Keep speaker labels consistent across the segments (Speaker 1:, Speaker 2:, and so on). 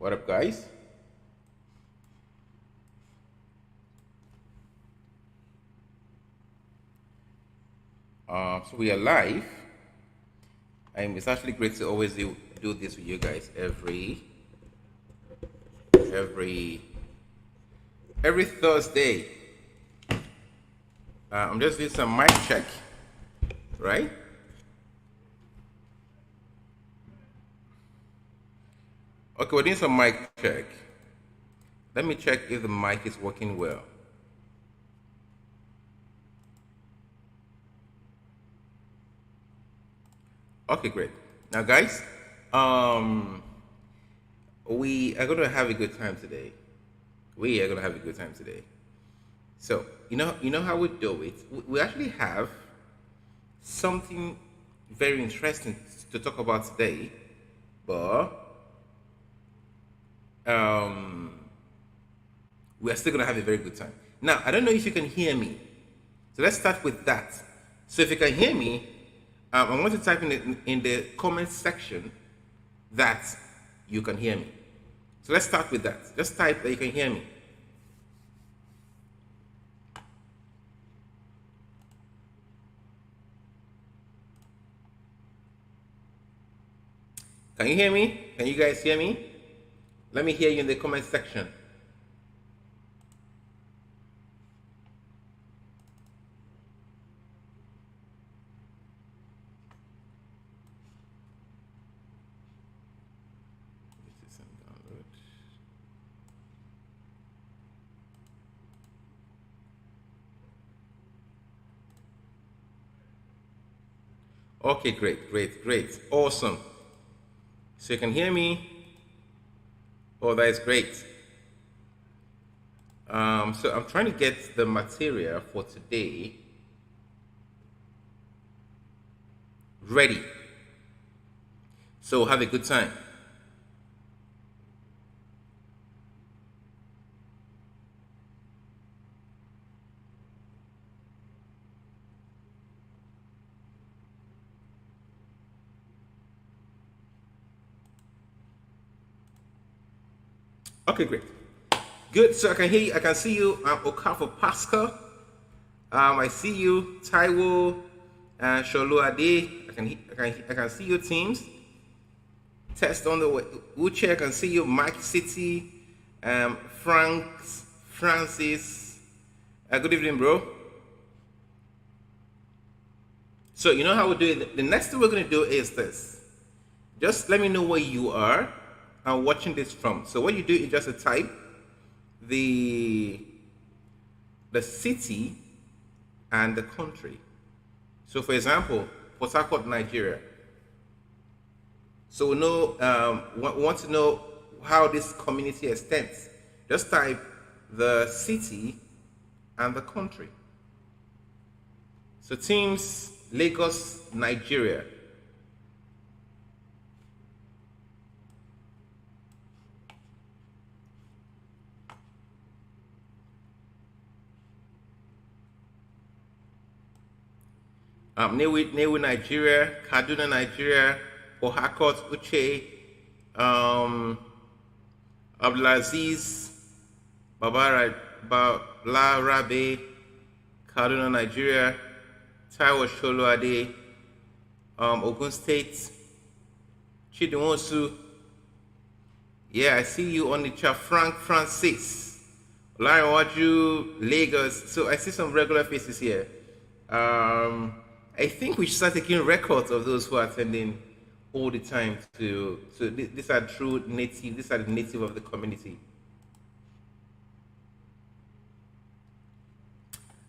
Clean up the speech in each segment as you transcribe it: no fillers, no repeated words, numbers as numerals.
Speaker 1: What up, guys? So we are live, and it's actually great to always do this with you guys every Thursday. I'm just doing some mic check, right? Okay, we're doing some mic check. Let me check if the mic is working well. Okay, great. Now, guys, we are going to have a good time today. So, you know how we do it. We actually have something very interesting to talk about today, but we are still going to have a very good time. Now, I don't know if you can hear me. So let's start with that. So if you can hear me, I want to type in the comment section that you can hear me. So let's start with that. Just type that you can hear me. Can you hear me? Can you guys hear me? Let me hear you in the comment section. Okay, great, awesome. So you can hear me. Oh, that is great. So I'm trying to get the material for today ready. So have a good time. Okay, great. Good. So I can hear you. I can see you. Okafor Pascal. I see you. Taiwo. Sholuade. I can see your teams. Test on the way. Uche. I can see you. Mike City. Francis. Good evening, bro. So you know how we do it. The next thing we're going to do is this. Just let me know where you are and watching this from. So what you do is just type the city and the country. So for example, Port Harcourt, Nigeria. So we know we want to know how this community extends. Just type the city and the country. So teams Lagos, Nigeria. Newe, Nigeria, Kaduna, Nigeria, Port Harcourt, Uche, Abdulaziz, Balarabe, Kaduna, Nigeria, Taiwo Sholuade, Ogun State, Chidinwosu. Yeah, I see you on the chat. Francis, Olarinwaju, Lagos. So I see some regular faces here. I think we should start taking records of those who are attending all the time. So these are true native. These are the native of the community.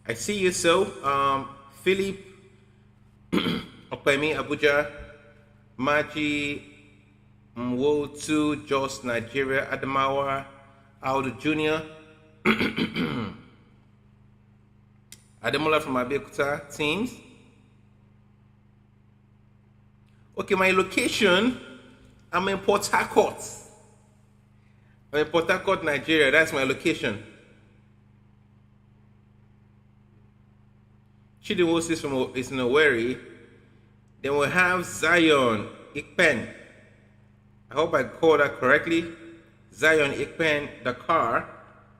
Speaker 1: I see you. So Philip, Opyn, Abuja, Maji, Mwotu, Jos, Nigeria, Adamawa, Audu Jr., Ademola from Abeokuta, teams. Okay, my location, I'm in Port Harcourt. I'm in Port Harcourt, Nigeria. That's my location. Chidinwosi is in Owerri. Then we have Zion Ikpen. I hope I called that correctly. Zion Ikpen, Dakar,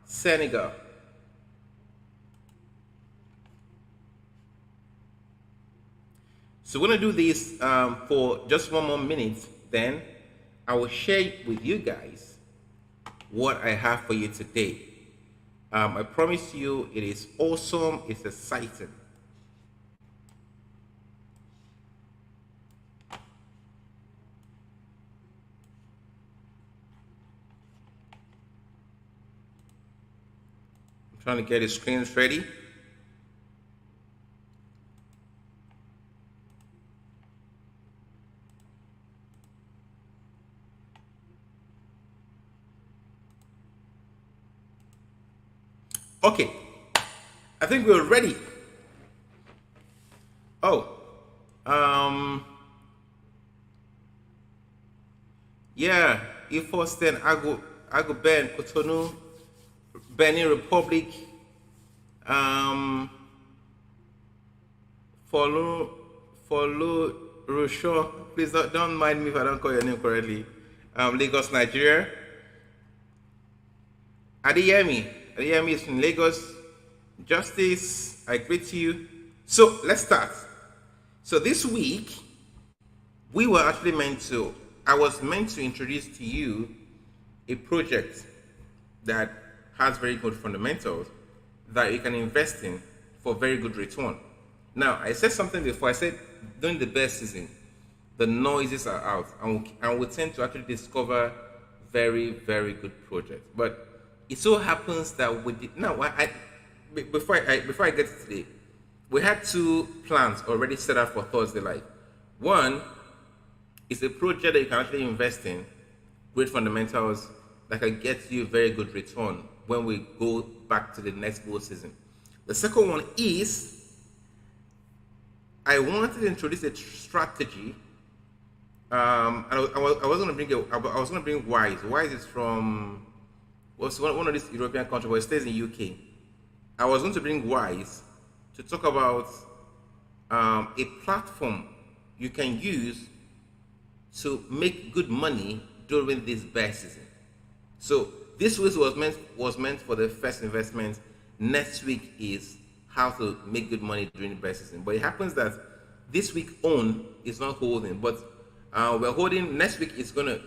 Speaker 1: Senegal. So we're going to do this for just 1 more minute. Then I will share with you guys what I have for you today. I promise you it is awesome. It's exciting. I'm trying to get the screens ready. Okay, I think we're ready. Oh, yeah, Ifoston, Ago Ben, Cotonou, Benin Republic, follow Rochelle. Please don't mind me if I don't call your name correctly. Lagos, Nigeria. Adeyemi is from Lagos. Justice, I greet you. So let's start. So this week, I was meant to introduce to you a project that has very good fundamentals that you can invest in for very good return. Now, I said something before. I said during the bear season, the noises are out, and we tend to actually discover very, very good projects. But it so happens that we did. Now, before I get to today, we had 2 plans already set up for Thursday Live. One is a project that you can actually invest in, great fundamentals that can get you very good return when we go back to the next bull season. The second one is I wanted to introduce a strategy. I was going to bring Wise. Wise is from one of these European countries, but it stays in UK. I was going to bring Wise to talk about a platform you can use to make good money during this bear season. So this week was meant for the first investment. Next week is how to make good money during the bear season. But it happens that this week is not holding, but we're holding. Next week it's going to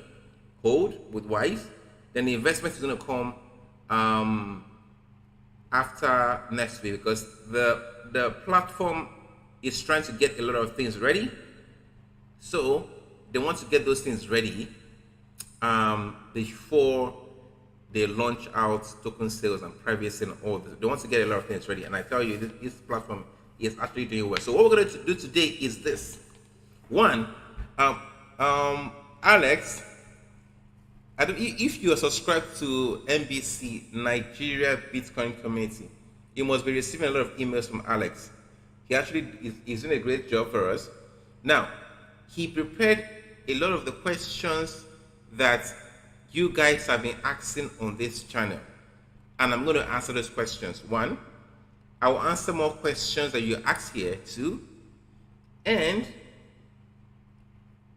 Speaker 1: hold with Wise. Then the investment is going to come after next week, because the platform is trying to get a lot of things ready. So they want to get those things ready before they launch out token sales and private sale and all this. They want to get a lot of things ready. And I tell you, this platform is actually doing well. So what we're going to do today is this. One, Alex, I don't, if you are subscribed to NBC, Nigeria Bitcoin Community, you must be receiving a lot of emails from Alex. He actually is doing a great job for us. Now, he prepared a lot of the questions that you guys have been asking on this channel, and I'm going to answer those questions. One, I will answer more questions that you ask here too, and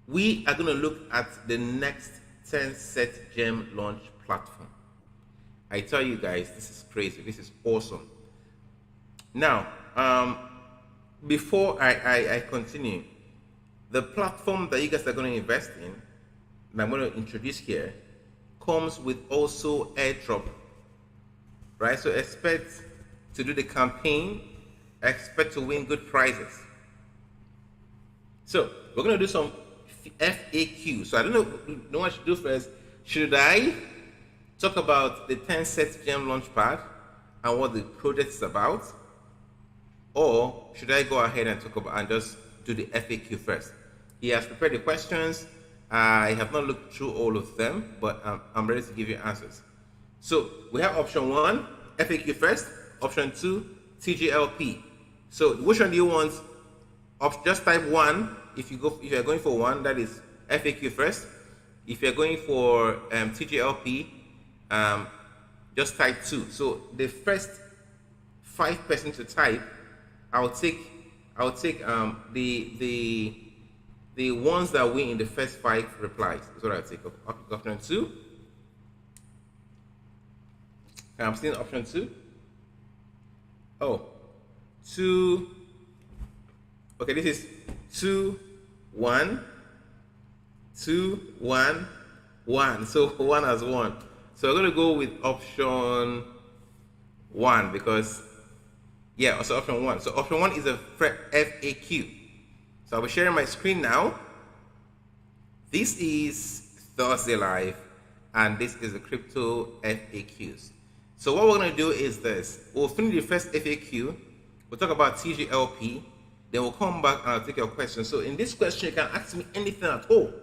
Speaker 1: we are going to look at the next Tenset gem launch platform. I tell you guys, this is crazy. This is awesome. Now, before I continue, the platform that you guys are going to invest in, and I'm going to introduce here, comes with also airdrop, right? So expect to do the campaign, expect to win good prizes. So we're going to do some FAQs. So I don't know what I should do first. Should I talk about the Tenset Gem Launchpad and what the project is about, or should I go ahead and talk about and just do the FAQ first? He has prepared the questions. I have not looked through all of them, but I'm ready to give you answers. So we have option 1, FAQ first. Option 2, TGLP. So which one do you want? Just type 1. If you're going for 1, that is FAQ first. If you're going for TGLP, just type 2. So the first 5% to type, I'll take the ones that win in the first 5 replies. That's what I'll take. Option 2, I'm seeing option 2. Oh, 2. Okay, this is 2, 1, 2, 1, 1. So 1 has 1. So we're going to go with option 1 because, yeah, so option 1. So option 1 is a FAQ. So I'll be sharing my screen now. This is Thursday Live, and this is the crypto FAQs. So what we're going to do is this. We'll finish the first FAQ. We'll talk about TGLP. Then we'll come back and I'll take your questions. So in this question, you can ask me anything at all.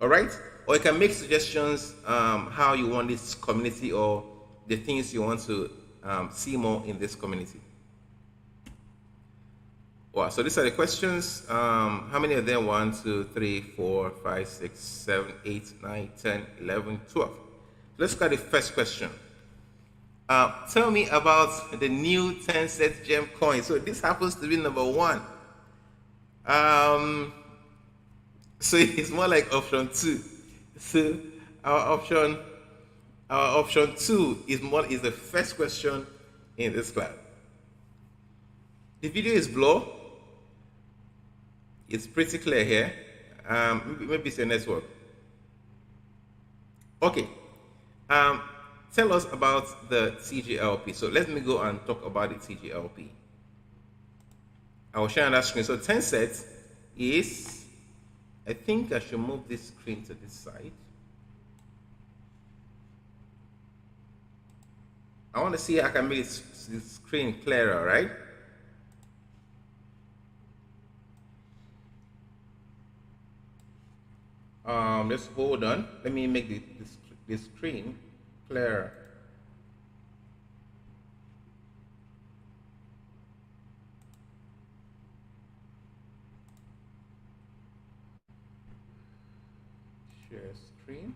Speaker 1: All right? Or you can make suggestions how you want this community or the things you want to see more in this community. Wow, so these are the questions. How many of them? 1, 2, 3, 4, 5, 6, 7, 8, 9, 10, 11, 12. Let's look at the first question. Tell me about the new Tenset gem coin. So this happens to be number 1. So it's more like option 2. So our option 2 is the first question in this class. The video is blurred. It's pretty clear here. Maybe it's a network. Okay. Tell us about the TGLP. So let me go and talk about the TGLP. I will share on that screen. So Tenset is, I think I should move this screen to this side. I want to see how I can make this screen clearer, right? Just hold on. Let me make the screen clearer. Share screen.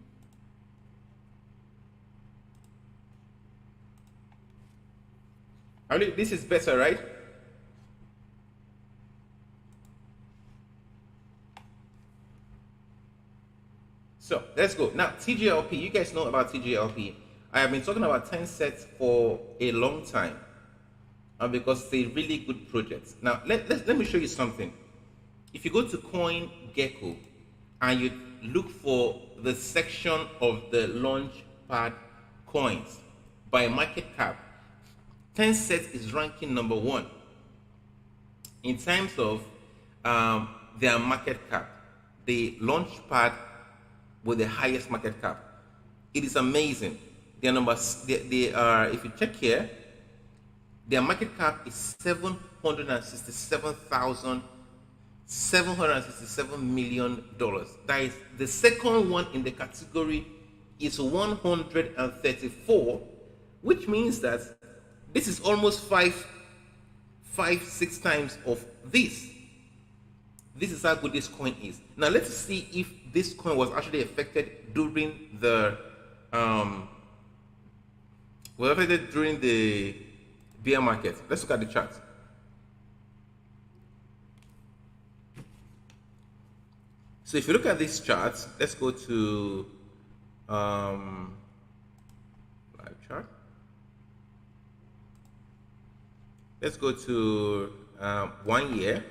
Speaker 1: I mean, this is better, right? So let's go. Now, TGLP, you guys know about TGLP. I have been talking about Tenset for a long time because it's a really good project. Now, let me show you something. If you go to CoinGecko and you look for the section of the Launchpad coins by market cap, Tenset is ranking number 1 in terms of their market cap. The Launchpad with the highest market cap. It is amazing. Their numbers, they are, if you check here, their market cap is $767 million. That is the second one in the category is 134, which means that this is almost 5, 6 times of this. This is how good this coin is. Now let's see if this coin was actually affected during the bear market. Let's look at the chart. So if you look at this chart, let's go to live chart. Let's go to 1 year.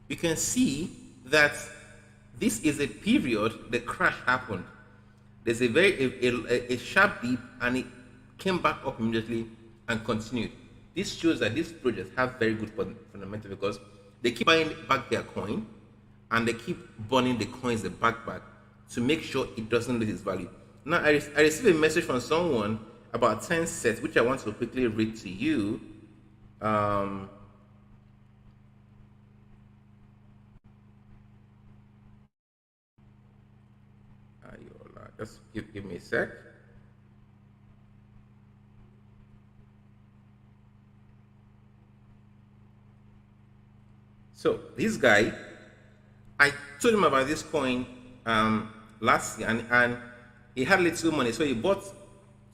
Speaker 1: You can see that this is a period the crash happened. There's a sharp dip and it came back up immediately and continued. This shows that these projects have very good fundamentals because they keep buying back their coin and they keep burning the coins they back to make sure it doesn't lose its value. Now I received a message from someone about Tenset, which I want to quickly read to you. Just give me a sec. So this guy, I told him about this coin last year, and he had little money, so he bought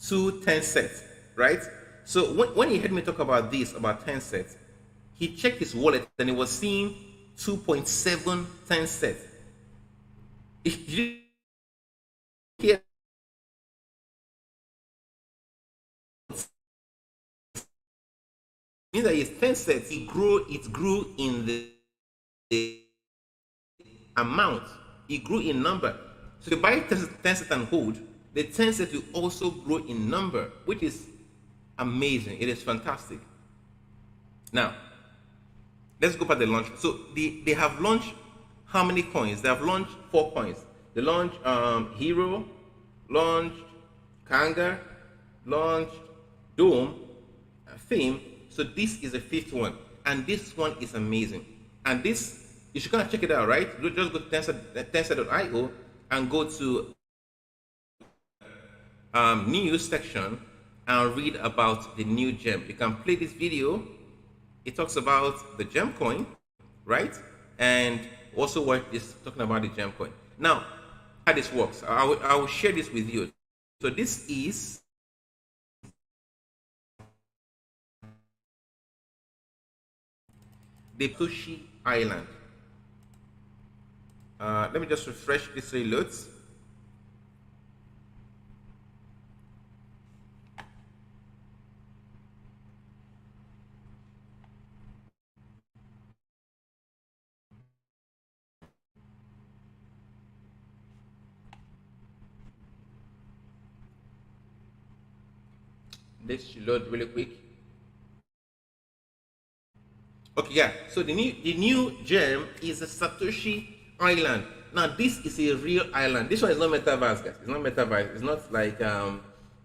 Speaker 1: 2 Tenset, right? So when he heard me talk about Tenset, he checked his wallet and he was seeing 2.7 Tenset. Did you hear means that its Tenset, it grew in the amount, it grew in number. So if you buy Tenset and hold, the Tenset will also grow in number, which is amazing. It is fantastic. Now, let's go back to the launch. So they have launched how many coins? They have launched 4 coins. They launched Hero, launched Kanga, launched Dome, Fame. So this is the 5th one, and this one is amazing. And this, you should kind of check it out, right? You just go to Tenset.io and go to news section and read about the new gem. You can play this video. It talks about the gem coin, right? And also what is talking about the gem coin. Now, how this works, I will share this with you. So this is the Satoshi Island. Let me just refresh this so it loads. This should load really quick. Okay, yeah. So the new gem is a Satoshi Island. Now this is a real island. This one is not metaverse, guys. It's not metaverse. It's not like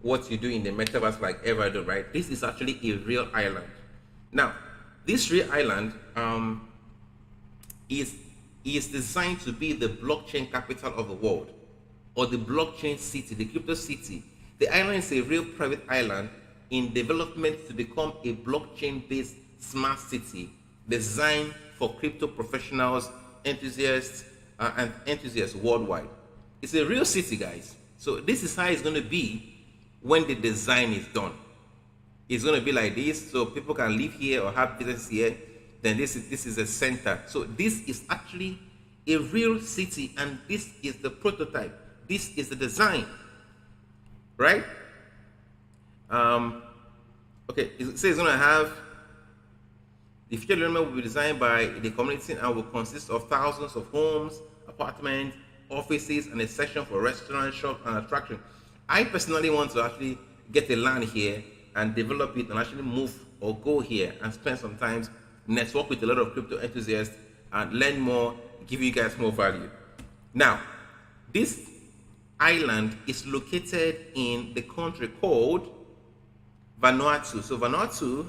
Speaker 1: what you do in the metaverse like Everdo, right? This is actually a real island. Now, this real island is designed to be the blockchain capital of the world, or the blockchain city, the crypto city. The island is a real private island in development to become a blockchain-based smart city designed for crypto professionals, enthusiasts, and enthusiasts worldwide. It's a real city, guys. So this is how it's going to be when the design is done. It's going to be like this, so people can live here or have business here. Then this is a center. So this is actually a real city, and this is the prototype. This is the design, right? Okay, it says it's going to have the future development will be designed by the community and will consist of thousands of homes, apartments, offices, and a section for restaurants, shops, and attraction. I personally want to actually get a land here and develop it and actually move or go here and spend some time, network with a lot of crypto enthusiasts and learn more, give you guys more value. Now, this island is located in the country called Vanuatu. So Vanuatu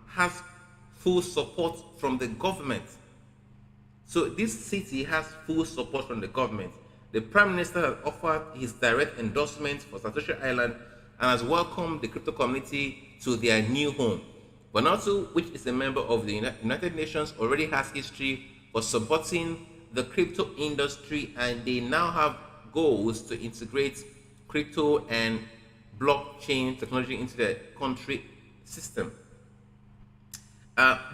Speaker 1: has full support from the government. So this city has full support from the government. The Prime Minister has offered his direct endorsement for Satoshi Island and has welcomed the crypto community to their new home. Vanuatu, which is a member of the United Nations, already has history for supporting the crypto industry, and they now have goals to integrate crypto and blockchain technology into their country system.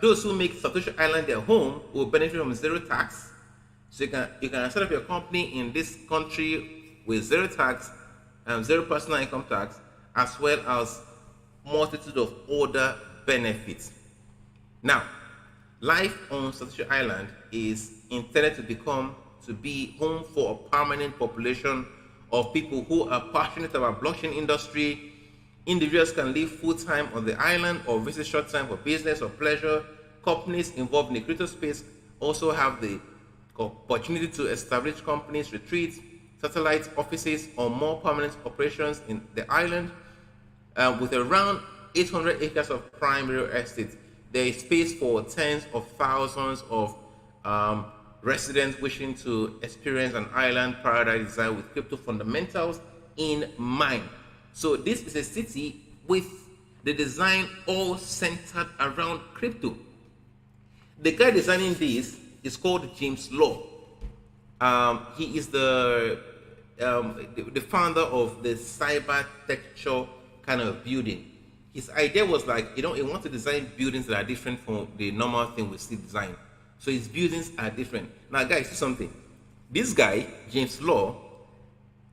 Speaker 1: Those who make Satoshi Island their home will benefit from zero tax. So you can set up your company in this country with zero tax and zero personal income tax, as well as multitude of other benefits. Now, life on Satoshi Island is intended to be home for a permanent population of people who are passionate about blockchain industry. Individuals can live full-time on the island or visit short-time for business or pleasure. Companies involved in the crypto space also have the opportunity to establish companies, retreats, satellite offices, or more permanent operations in the island. With around 800 acres of prime real estate, there is space for tens of thousands of residents wishing to experience an island paradise designed with crypto fundamentals in mind. So this is a city with the design all centered around crypto. The guy designing this is called James Law. He is the founder of the cyber texture kind of building. His idea was like, he wants to design buildings that are different from the normal thing we see design. So his buildings are different. Now guys, see something. This guy, James Law,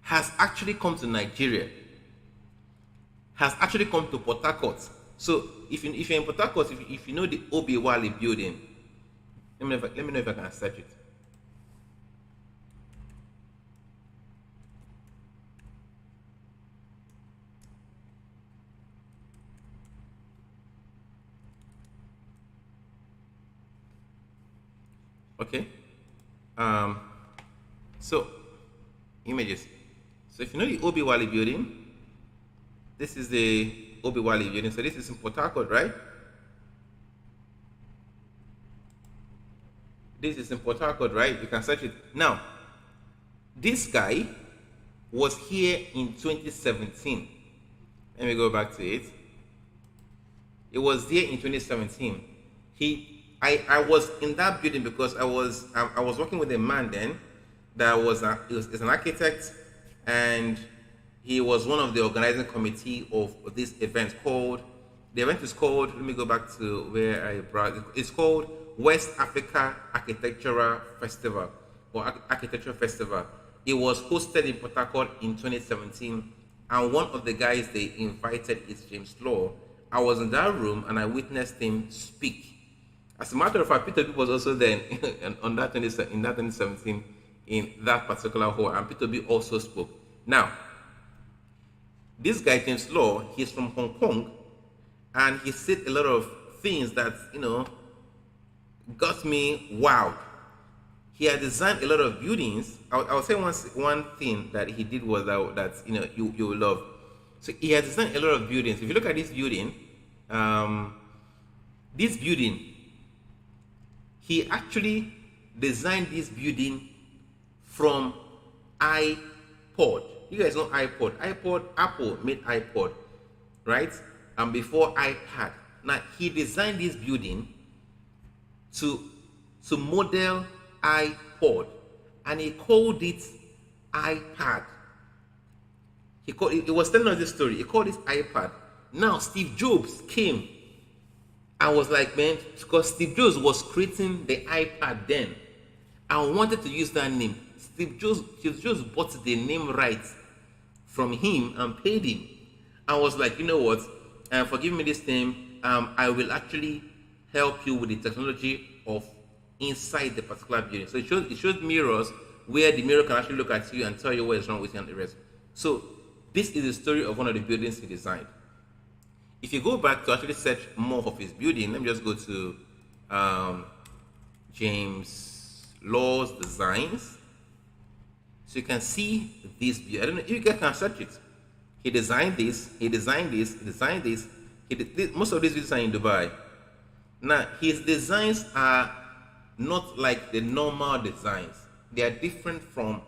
Speaker 1: has actually come to Nigeria, has actually come to Port Harcourt. So if you're in Port Harcourt, if you know the Obi Wale building, let me know if I can search it. Okay. So images. So if you know the Obi Wale building, this is the Obi Wale building. So this is in Port Harcourt, right? This is in Port Harcourt, right? You can search it. Now, this guy was here in 2017. Let me go back to it. It was there in 2017. I was in that building because I was working with a man then that was is an architect, and he was one of the organizing committee of this event called. The event is called. Let me go back to where I brought it. It's called West Africa Architectural Festival or Architecture Festival. It was hosted in Port Harcourt in 2017, and one of the guys they invited is James Law. I was in that room and I witnessed him speak. As a matter of fact, Peter B was also there in that 2017 in that particular hall, and Peter B also spoke. Now, this guy James Law, he's from Hong Kong, and he said a lot of things that got me wowed. He had designed a lot of buildings. I'll say one thing that he did was that you will love. So he had designed a lot of buildings. If you look at this building, he actually designed this building from iPod. You guys know iPod. Apple made iPod, right? And before iPad. Now he designed this building to model iPod, and he called it iPad. He was telling us this story. He called it iPad. Now Steve Jobs came and was like, man, because Steve Jobs was creating the iPad then and wanted to use that name. Steve Jobs bought the name rights from him and paid him, and was like, you know what, forgive me this name, I will actually help you with the technology of inside the particular building. So it shows mirrors where the mirror can actually look at you and tell you what is wrong with you and the rest. So this is the story of one of the buildings he designed. If you go back to actually search more of his building, let me just go to James Law's designs. So you can see this building. I don't know if you guys can search it. He designed this, he designed this, he designed this. Most of these buildings are in Dubai. Now, his designs are not like the normal designs. They are different from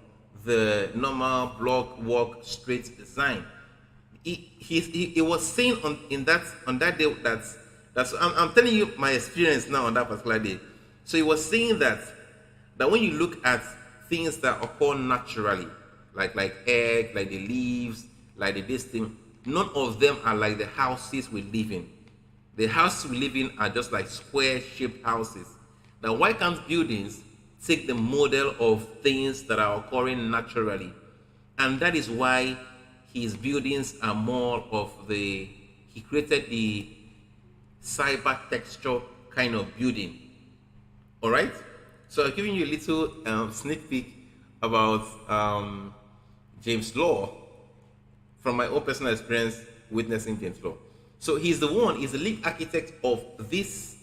Speaker 1: the normal block, walk, straight design. He was saying on that day that's I'm telling you my experience now on that particular day. So he was saying that when you look at things that occur naturally, like egg, like the leaves, like this thing, none of them are like the houses we live in. The houses we live in are just like square-shaped houses. Now, why can't buildings take the model of things that are occurring naturally? And that is why his buildings are more of he created the cyber texture kind of building. All right? So I'm giving you a little sneak peek about James Law from my own personal experience witnessing James Law. So he's the lead architect of this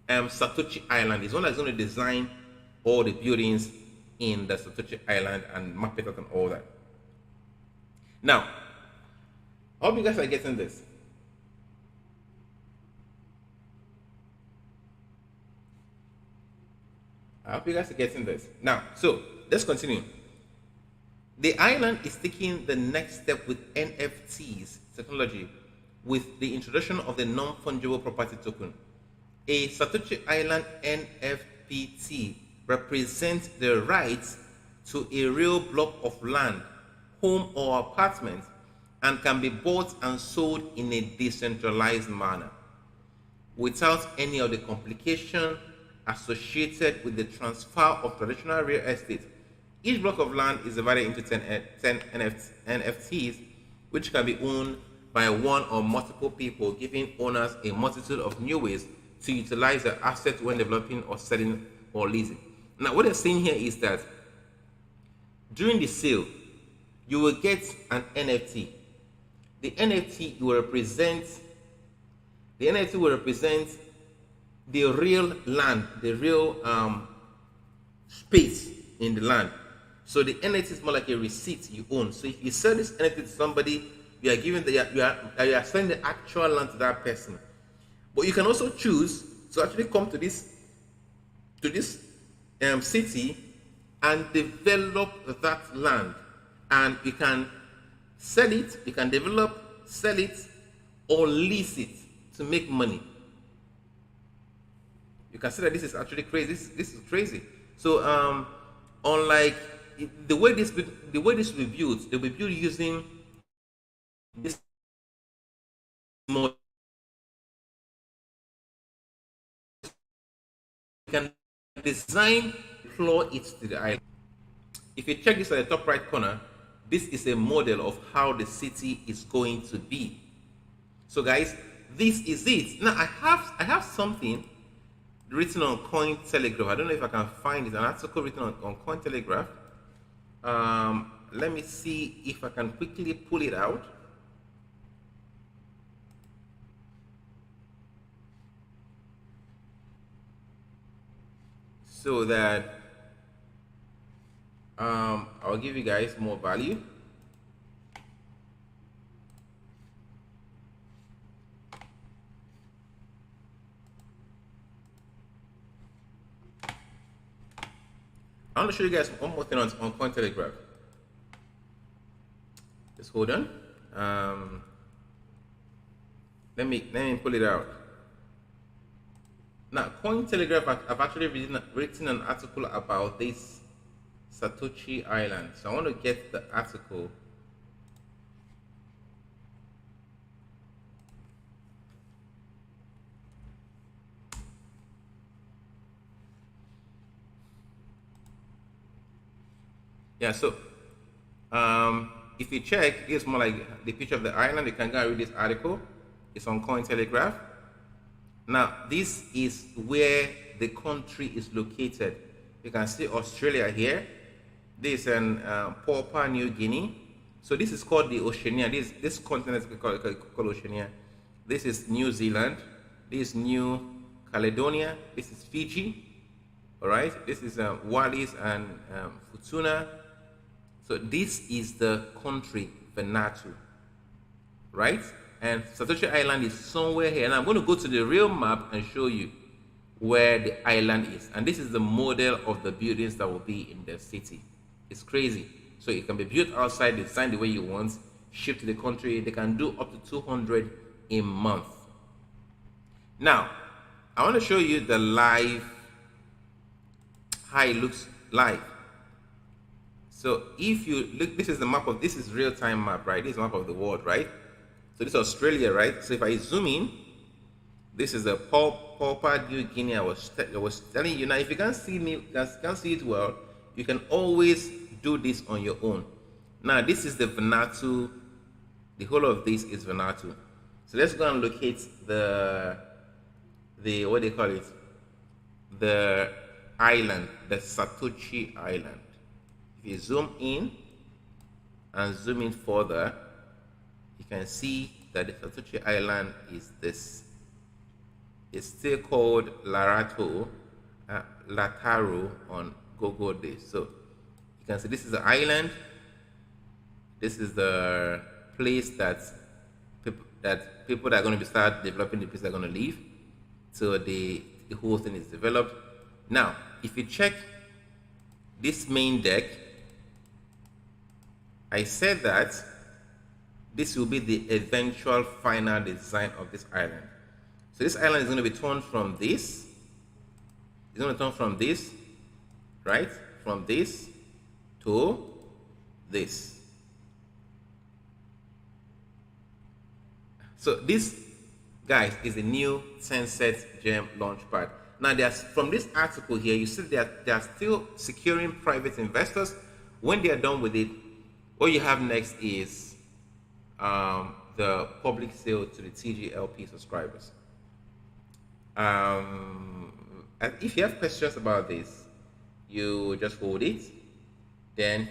Speaker 1: Satoshi Island. He's the one that's going to design all the buildings in the Satoshi Island and map it out and all that. Now, I hope you guys are getting this. I hope you guys are getting this. Now, so let's continue. The island is taking the next step with NFTs technology with the introduction of the non-fungible property token. A Satoshi Island NFT represents the rights to a real block of land, home or apartment, and can be bought and sold in a decentralized manner without any of the complication associated with the transfer of traditional real estate. Each block of land is divided into 10 NFTs, which can be owned by one or multiple people, giving owners a multitude of new ways to utilize the asset when developing or selling or leasing. Now, what they're saying here is that during the sale, you will get an NFT. The NFT will represent the real land, the real space in the land. So the NFT is more like a receipt you own. So if you sell this NFT to somebody, you are giving you are selling the actual land to that person. But you can also choose to actually come to this city and develop that land, and you can sell it, you can develop, sell it, or lease it to make money. You can see that this is actually crazy. This is crazy. So unlike the way this will be built, they will be built using this model. You can design, deploy it to the island. If you check this at the top right corner, this is a model of how the city is going to be. So guys, this is it. Now I have something written on Cointelegraph. I don't know if I can find it. An article written on Cointelegraph. Let me see if I can quickly pull it out. So that I'll give you guys more value. I want to show you guys one more thing on Cointelegraph. Just hold on. Let me pull it out. Now, Cointelegraph, I've actually written an article about this Satoshi Island. So I want to get the article. Yeah, so if you check, it's more like the picture of the island. You can go and read this article. It's on Cointelegraph. Now, this is where the country is located. You can see Australia here. This is in Papua New Guinea. So this is called the Oceania. This continent is called Oceania. This is New Zealand. This is New Caledonia. This is Fiji. All right. This is Wallis and Futuna. So this is the country Vanuatu, right? And Satoshi Island is somewhere here. And I'm going to go to the real map and show you where the island is. And this is the model of the buildings that will be in the city. It's crazy. So it can be built outside, designed the way you want, shipped to the country. They can do up to 200 a month. Now, I want to show you the live, how it looks live. So if you look, this is the map of, this is real-time map, right? This is the map of the world, right? So this is Australia, right? So if I zoom in, this is the Papua New Guinea I was telling you. Now, if you can't see me, can't see it well, you can always do this on your own. Now, this is the Vanuatu. The whole of this is Vanuatu. So let's go and locate the what do you call it? The island, the Satoshi Island. If you zoom in and zoom in further, you can see that the Satoshi Island is this. It's still called Lataru on Google this. So you can see this is the island. This is the place that people that are going to start developing the place they're going to live. So the whole thing is developed. Now, if you check this main deck, I said that this will be the eventual final design of this island. So this island is going to be turned from this. It's going to turn from this, right? From this to this. So this, guys, is the new Tenset Gem Launchpad. Now, from this article here, you see that they are still securing private investors. When they are done with it, what you have next is the public sale to the TGLP subscribers. And if you have questions about this, you just hold it. Then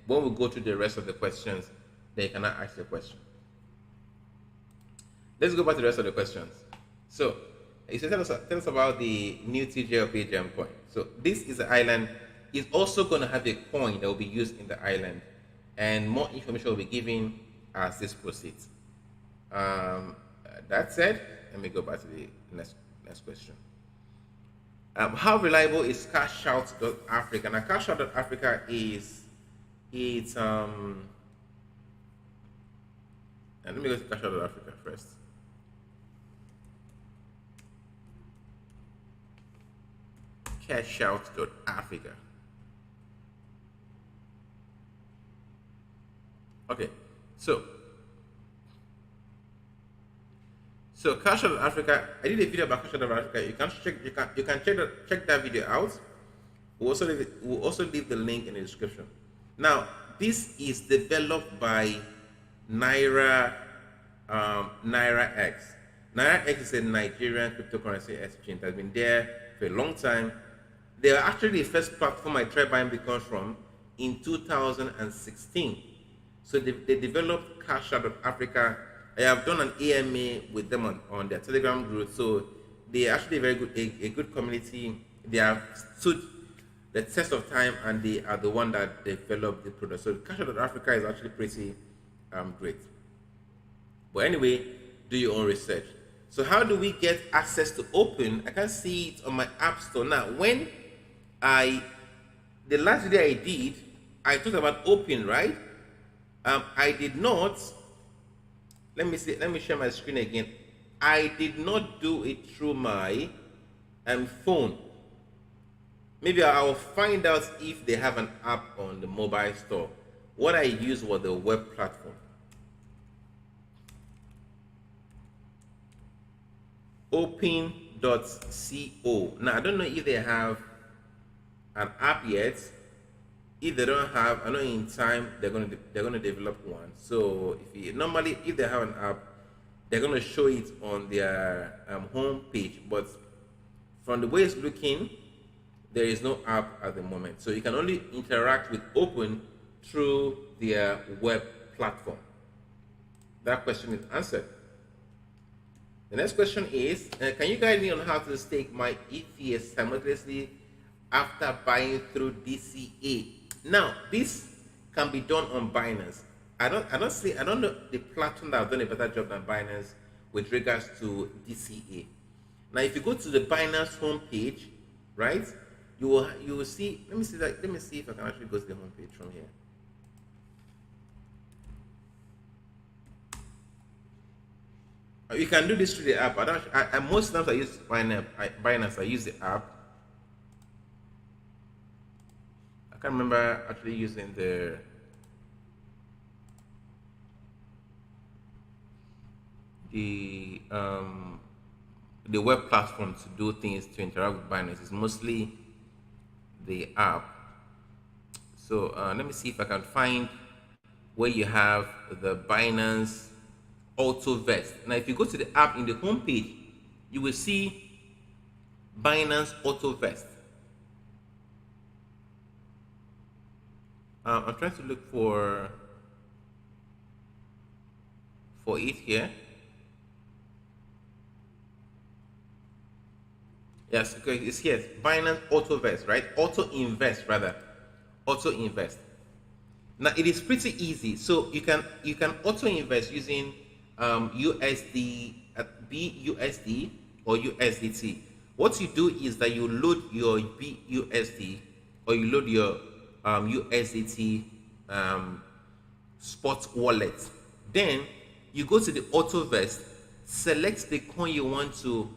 Speaker 1: when we go to the rest of the questions, then you cannot ask your question. Let's go back to the rest of the questions. So, you should tell us about the new TGLP gem coin. So this is the island. It's also going to have a coin that will be used in the island, and more information will be given as this proceeds. That said, let me go back to the next question. How reliable is Cashout.africa? Now, Cashout.africa it's and let me go to Cashout.africa first. Cashout.africa. Okay, so Cashout.africa, I did a video about Cashout.africa. You can check that video out. We'll also leave the link in the description. Now, this is developed by Naira X. Naira X is a Nigerian cryptocurrency exchange that's been there for a long time. They are actually the first platform I tried buying Bitcoin from in 2016. So they developed Cashout.africa. I have done an AMA with them on their Telegram group. So they are actually very good, a good community. They have stood the test of time, and they are the one that developed the product. So Cashout.africa is actually pretty great. But anyway, do your own research. So how do we get access to Opyn? I can see it on my app store. Now, when the last video I did, I talked about Opyn, right? I did not, let me share my screen again. I did not do it through my phone. Maybe I'll find out if they have an app on the mobile store. What I used was the web platform. opyn.co. Now, I don't know if they have an app yet. If they don't have, I know in time they're gonna develop one. So if they have an app, they're gonna show it on their home page. But from the way it's looking, there is no app at the moment. So you can only interact with Opyn through their web platform. That question is answered. The next question is, can you guide me on how to stake my ETH simultaneously after buying through DCA? Now, this can be done on Binance. I don't know the platform that have done a better job than Binance with regards to DCA. Now, if you go to the Binance homepage, right, you will see. Let me see if I can actually go to the homepage from here. You can do this through the app. Most times I use Binance. I use the app. I can't remember actually using the web platform to do things, to interact with Binance. It's mostly the app. So let me see if I can find where you have the Binance Auto Vest. Now, if you go to the app in the home page, you will see Binance Auto Vest. I'm trying to look for it here. Yes, okay, it's here. Binance Auto Vest, right? Auto Invest rather. Auto Invest. Now it is pretty easy. So you can auto invest using USD, BUSD or USDT. What you do is that you load your BUSD or you load your USDT spot wallet. Then you go to the Auto Vest, select the coin you want to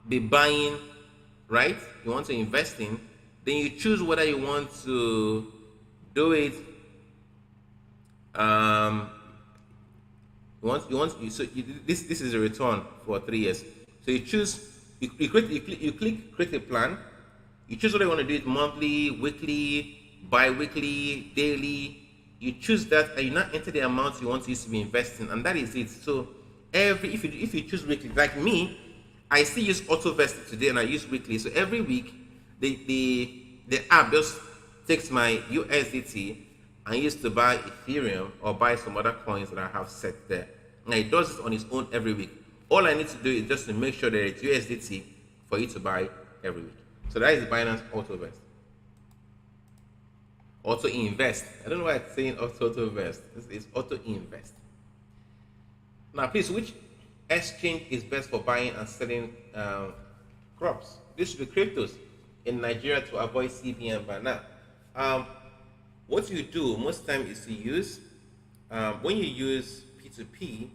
Speaker 1: be buying, right? You want to invest in. Then you choose whether you want to do it. This is a return for 3 years. So you choose. You click create a plan. You choose whether you want to do it monthly, weekly, bi-weekly, daily, you choose that, and you now enter the amount you want to use to be investing, and that is it. So if you choose weekly, like me, I still use auto vest today, and I use weekly. So every week, the app just takes my USDT and used to buy Ethereum or buy some other coins that I have set there. And it does it on its own every week. All I need to do is just to make sure that it's USDT for you to buy every week. So that is Binance AutoVest. Auto invest. I don't know why it's saying auto invest. It's auto invest. Now, please, which exchange is best for buying and selling crops? This should be cryptos in Nigeria to avoid CBN ban. Now, what you do most time is to use when you use P2P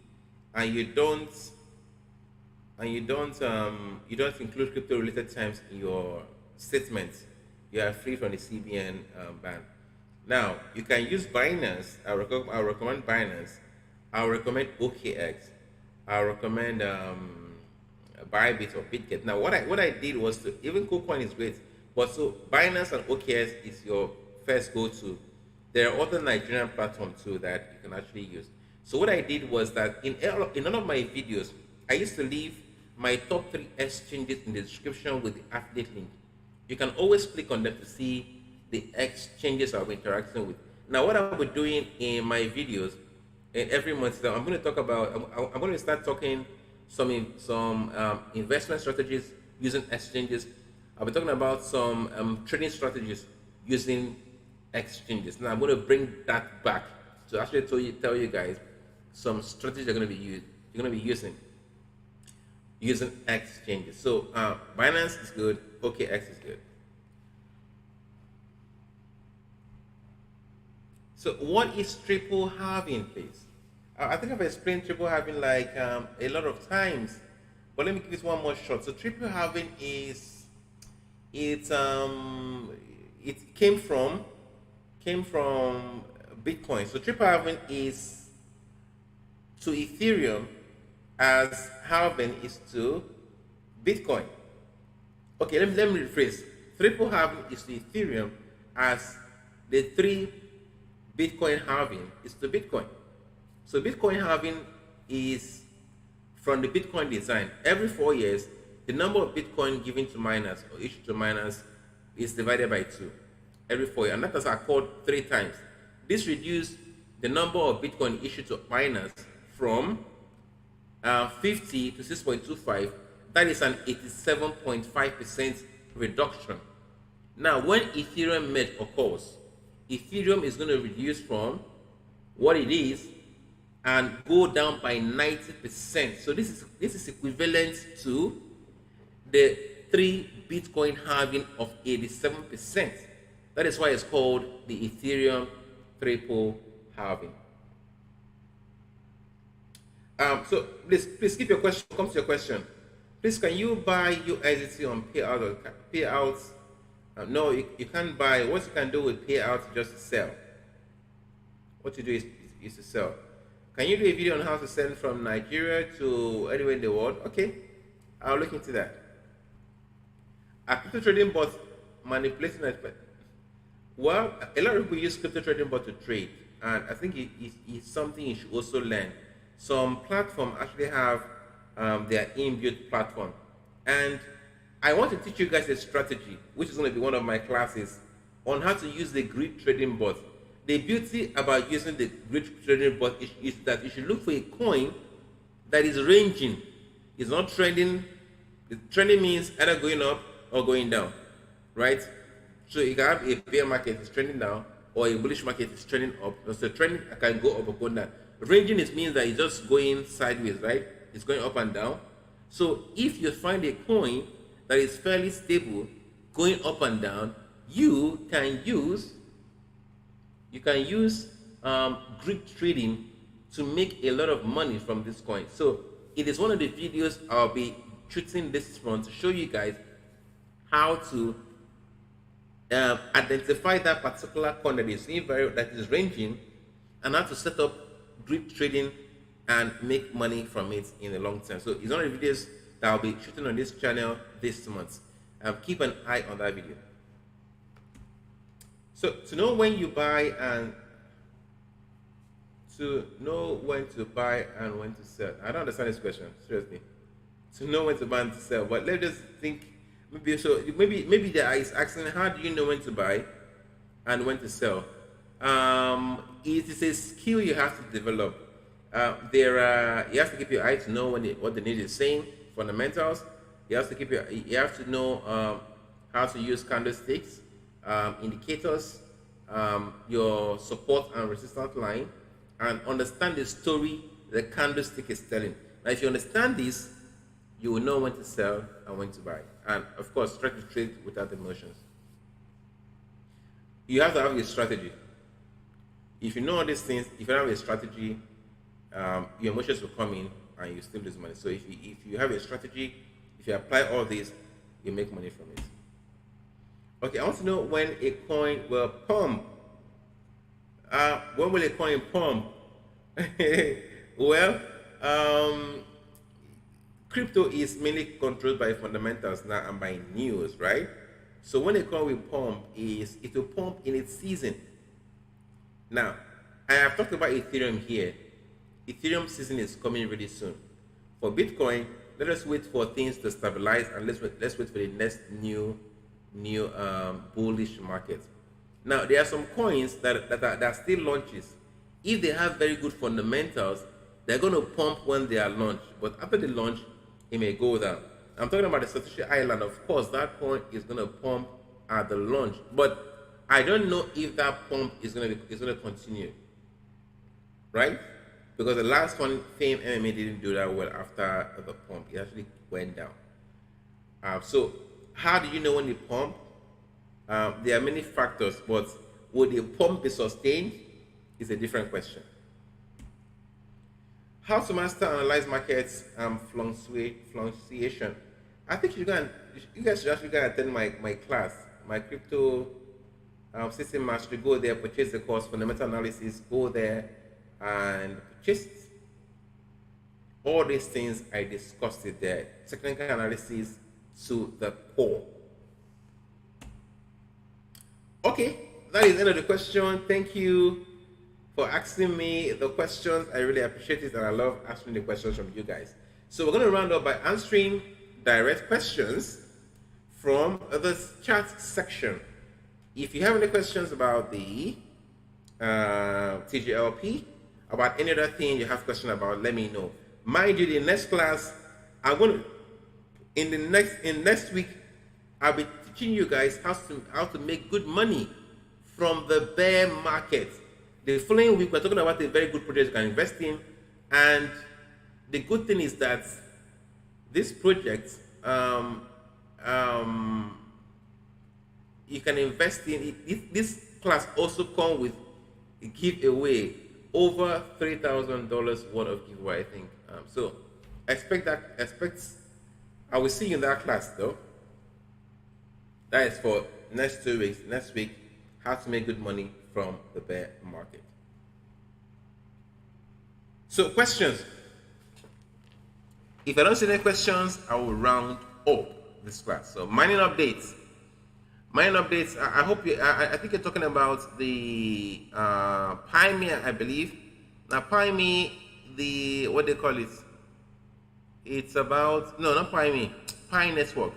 Speaker 1: and you don't include crypto related times in your statements, you are free from the CBN ban. Now, you can use Binance. I recommend Binance. I recommend OKX. I recommend Bybit or BitGet. Now, what I did was to, even KuCoin is great, but so Binance and OKX is your first go-to. There are other Nigerian platforms too that you can actually use. So what I did was that in all of my videos, I used to leave my top 3 exchanges in the description with the affiliate link. You can always click on them to see the exchanges I'll be interacting with. Now, what I'll be doing in my videos, and every month, I'm going to talk about. I'm going to start talking some investment strategies using exchanges. I'll be talking about some trading strategies using exchanges. Now, I'm going to bring that back to actually tell you guys some strategies you're going to be using exchanges. So Binance is good. OKX is good. So what is triple halving, please? I think I've explained triple halving like a lot of times, but let me give this one more shot. So triple halving is it came from Bitcoin. So triple halving is to Ethereum as halving is to Bitcoin. Okay, let me rephrase. Triple halving is to Ethereum as the 3 Bitcoin halving is to Bitcoin. So Bitcoin halving is from the Bitcoin design. Every 4 years, the number of Bitcoin given to miners or issued to miners is divided by 2 every 4 years, and that has occurred 3 times. This reduced the number of Bitcoin issued to miners from 50 to 6.25. That is an 87.5% reduction. Now, when Ethereum merge occurs, Ethereum is going to reduce from what it is and go down by 90%. So this is equivalent to the 3 Bitcoin halving of 87%. That is why it's called the Ethereum triple halving. So please keep your question. Come to your question. Please, can you buy USDT on payouts? No, you can't buy. What you can do with payouts is just to sell. What you do is to sell. Can you do a video on how to send from Nigeria to anywhere in the world? Okay, I'll look into that. Are crypto trading bots manipulating it? Well, a lot of people use crypto trading bot to trade, and I think it's something you should also learn. Some platforms actually have their inbuilt platform, and I want to teach you guys a strategy, which is going to be one of my classes, on how to use the grid trading bot. The beauty about using the grid trading bot is that you should look for a coin that is ranging. It's not trending. The trending means either going up or going down, right? So you can have a bear market is trending down, or a bullish market is trending up. So trending can go up or go down. Ranging means that it's just going sideways, right? It's going up and down. So if you find a coin that is fairly stable, going up and down, you can use grid trading to make a lot of money from this coin. So it is one of the videos I'll be shooting this month to show you guys how to identify that particular coin that is ranging, and how to set up grid trading and make money from it in the long term. So it's one of the videos that I'll be shooting on this channel this month. Keep an eye on that video. So to know when you buy and To know when to buy and when to sell. I don't understand this question, seriously. To know when to buy and to sell. But let's just think, maybe the guy is asking, how do you know when to buy and when to sell? It is a skill you have to develop. You have to keep your eye to know what the need is saying, fundamentals. You have to know how to use candlesticks, indicators, your support and resistance line, and understand the story the candlestick is telling. Now, if you understand this, you will know when to sell and when to buy. And of course, try to trade without emotions. You have to have a strategy. If you know all these things, if you don't have a strategy, your emotions will come in and you still lose money. So if you have a strategy, if you apply all this, you make money from it. Okay, I want to know when a coin will pump. When will a coin pump? Well, crypto is mainly controlled by fundamentals now and by news, right? So when a coin will pump, it will pump in its season. Now, I have talked about Ethereum here. Ethereum season is coming really soon. For Bitcoin, let us wait for things to stabilize and let's wait for the next new bullish market. Now, there are some coins that are still launches. If they have very good fundamentals, they're going to pump when they are launched. But after the launch, it may go down. I'm talking about the Satoshi Island. Of course, that coin is going to pump at the launch. But I don't know if that pump is going to continue. Right? Because the last one, Fame MMA, didn't do that well after the pump. It actually went down. So how do you know when they pump? There are many factors, but would the pump be sustained is a different question. How to master analyze markets fluctuation. I think you guys should actually go and attend my class, my crypto system mastery. Go there, purchase the course, fundamental analysis. Go there and purchase it. All these things I discussed it there. Technical analysis to the core. Okay, that is the end of the question. Thank you for asking me the questions. I really appreciate it, and I love answering the questions from you guys. So we're going to round up by answering direct questions from the chat section. If you have any questions about the TGLP, about any other thing you have question about, let me know. Mind you, the next class, I'm going to, in next week, I'll be teaching you guys how to make good money from the bear market. The following week, we're talking about a very good project you can invest in, and the good thing is that this project you can invest in it. This class also comes with a giveaway over $3,000 worth of giveaway, I think. So expect I will see you in that class though. That is for next 2 weeks. Next week, how to make good money from the bear market. So questions. If I don't see any questions, I will round up this class. So mining updates. Mining updates. I hope you. I think you're talking about the Pi, I believe. Now Pi, the what they call it. It's about not Pi, Pi Network.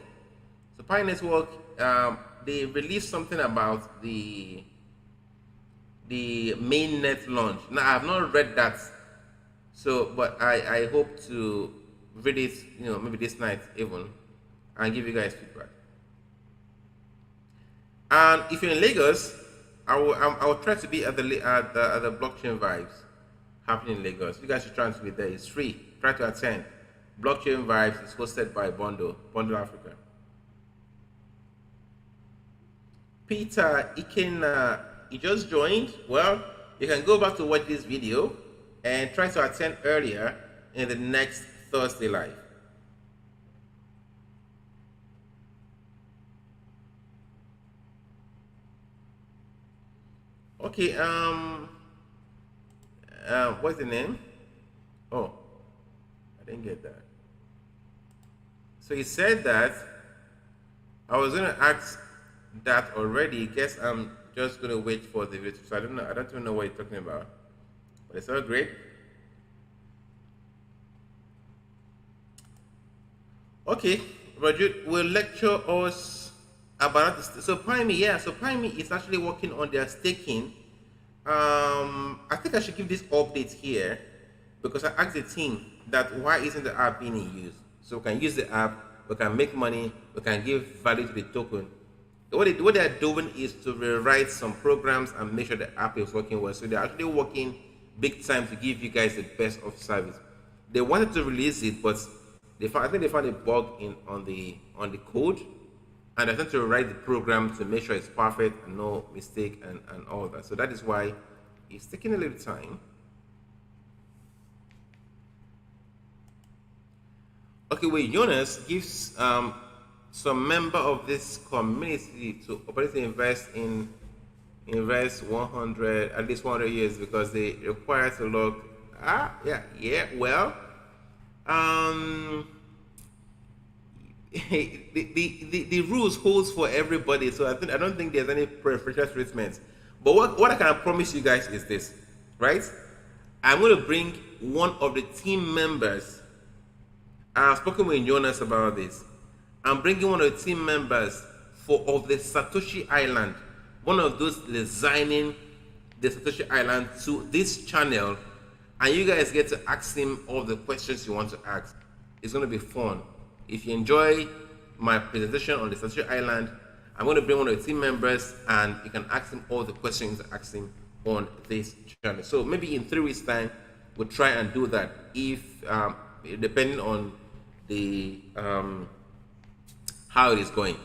Speaker 1: So Pi Network. They released something about the mainnet launch. Now I have not read that, so but I hope to read it, maybe this night even, and give you guys feedback. And if you're in Lagos, I will try to be at the blockchain vibes happening in Lagos. You guys should try to be there. It's free. Try to attend. Blockchain vibes is hosted by Bundle Africa. Peter, you just joined. Well, you can go back to watch this video and try to attend earlier in the next Thursday live. Okay, what's the name? Oh, I didn't get that. So he said that I was gonna ask that already. Guess I'm just gonna wait for the video. So I don't know. I don't even know what you're talking about. but it's all great. Okay, Roger will lecture us about this. So Prime, yeah, so Prime is actually working on their staking. I think I should give this update here because I asked the team that why isn't the app being used? So we can use the app, we can make money, we can give value to the token. What they're doing is to rewrite some programs and make sure the app is working well. So they're actually working big time to give you guys the best of service. They wanted to release it, but I think they found a bug on the code, and they're trying to rewrite the program to make sure it's perfect and no mistake and all that. So that is why it's taking a little time. Okay, wait, Jonas gives some member of this community to opportunity invest 100 at least 100 years because they require to log. Well, the rules holds for everybody, so I don't think there's any preferential treatment. But what I can promise you guys is this, right? I'm going to bring one of the team members. I've spoken with Jonas about this. I'm bringing one of the team members of the Satoshi Island, one of those designing the Satoshi Island, to this channel, and you guys get to ask him all the questions you want to ask. It's going to be fun. If you enjoy my presentation on the Satoshi Island, I'm going to bring one of the team members and you can ask him all the questions you ask him on this channel. So maybe in 3 weeks time, we'll try and do that if, depending on the, how it is going.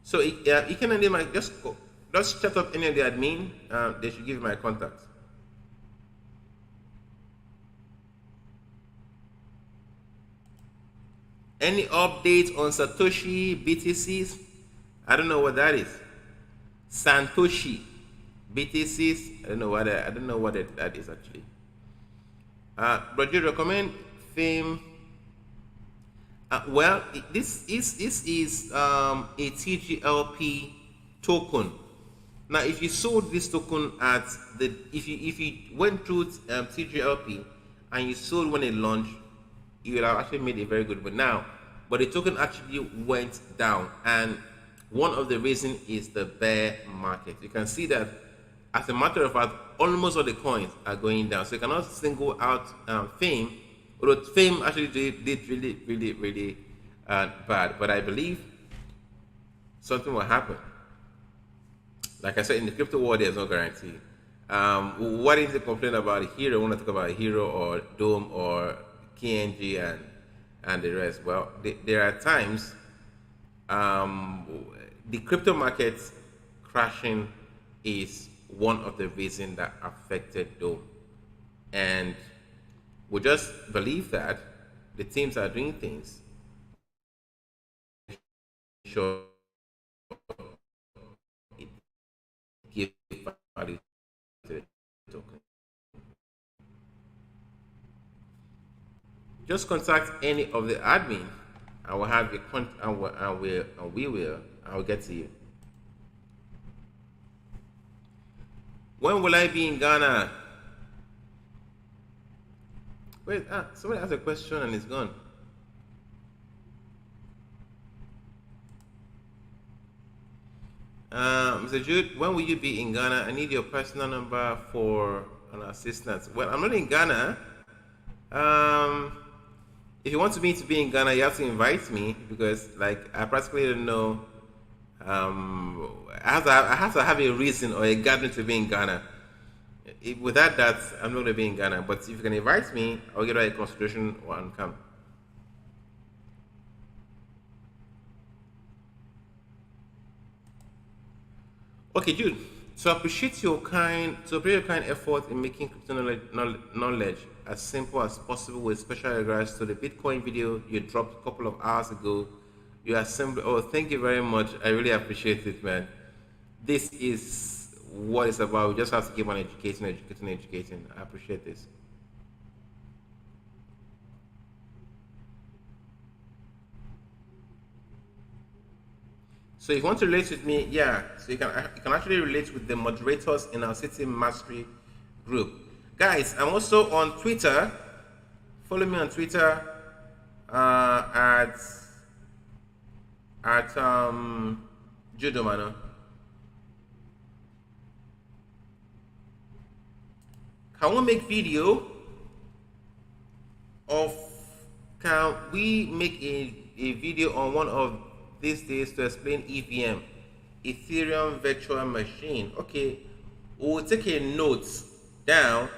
Speaker 1: So you can just chat up any of the admin, they should give you my contact. Any updates on Satoshi BTCs? I don't know what that is. Satoshi BTCs. I don't know what that is actually. But you recommend theme? Well, this is a TGLP token. Now, if you sold this token at if you went through TGLP and you sold when it launched, you would have actually made a very good one now. But the token actually went down, and one of the reasons is the bear market. You can see that, as a matter of fact, almost all the coins are going down. So you cannot single out Fame, although Fame actually did really bad. But I believe something will happen. Like I said, in the crypto world, there's no guarantee. Why didn't they complain about Hero? I want to talk about Hero or Dome or KNG and the rest. Well, there are times the crypto market crashing is one of the reasons that affected Dome, and we just believe that the teams are doing things sure it gives value to the token. Just contact any of the admin. I will have your contact, I will get to you. When will I be in Ghana? Wait, somebody asked a question and it's gone. Mr. Jude, when will you be in Ghana? I need your personal number for an assistance. Well, I'm not in Ghana. If you want me to be in Ghana, you have to invite me, because I practically don't know. I have to have a reason or a gathering to be in Ghana. Without that, I'm not going to be in Ghana. But if you can invite me, I'll get a consideration and come. Okay, Jude. To appreciate your kind effort in making crypto knowledge as simple as possible, with special regards to the Bitcoin video you dropped a couple of hours ago. You are simply, oh, thank you very much. I really appreciate it, man. This is what it's about. We just have to keep on educating. I appreciate this. So if you want to relate with me, yeah, so you can actually relate with the moderators in our City Mastery group. Guys, I'm also on Twitter. Follow me on Twitter at Jude Umeano. Can we make video of, can we make a video on one of these days to explain EVM, Ethereum Virtual Machine? Okay, we'll take a note down.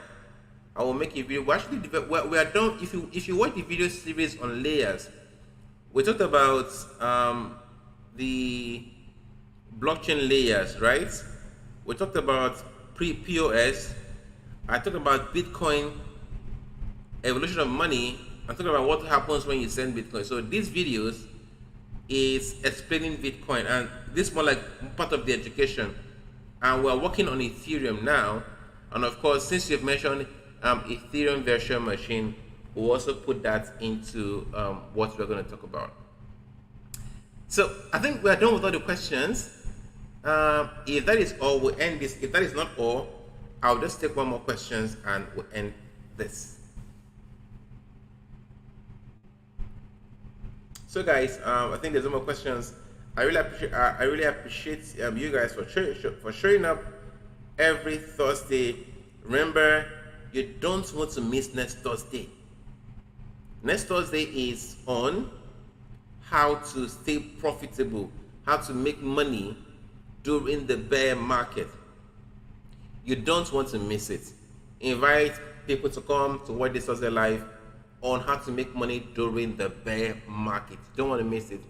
Speaker 1: I will make a video. We actually we are done. If you watch the video series on layers, we talked about the blockchain layers, right? We talked about POS. I talked about Bitcoin, evolution of money. I'm talking about what happens when you send Bitcoin. So these videos is explaining Bitcoin, and this is more like part of the education. And we're working on Ethereum now. And of course, since you've mentioned Ethereum virtual machine, we'll also put that into what we're going to talk about. So I think we are done with all the questions. If that is all, we'll end this. If that is not all, I'll just take one more questions and we'll end this. So guys, I think there's no more questions. I really appreciate you guys for showing up every Thursday. Remember, you don't want to miss next Thursday. Next Thursday is on how to stay profitable, how to make money during the bear market. You don't want to miss it. Invite people to come to watch this Thursday live on how to make money during the bear market. You don't want to miss it.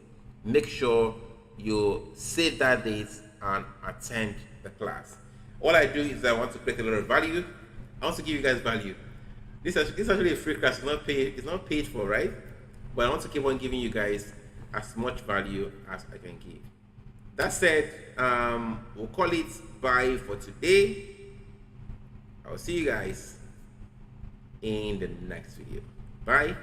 Speaker 1: Make sure you save that date and attend the class. All I do is I want to create a lot of value. I want to give you guys value. This is actually a free class. It's not paid. It's not paid for, right? But I want to keep on giving you guys as much value as I can give. That said, we'll call it bye for today. I'll see you guys in the next video. Bye.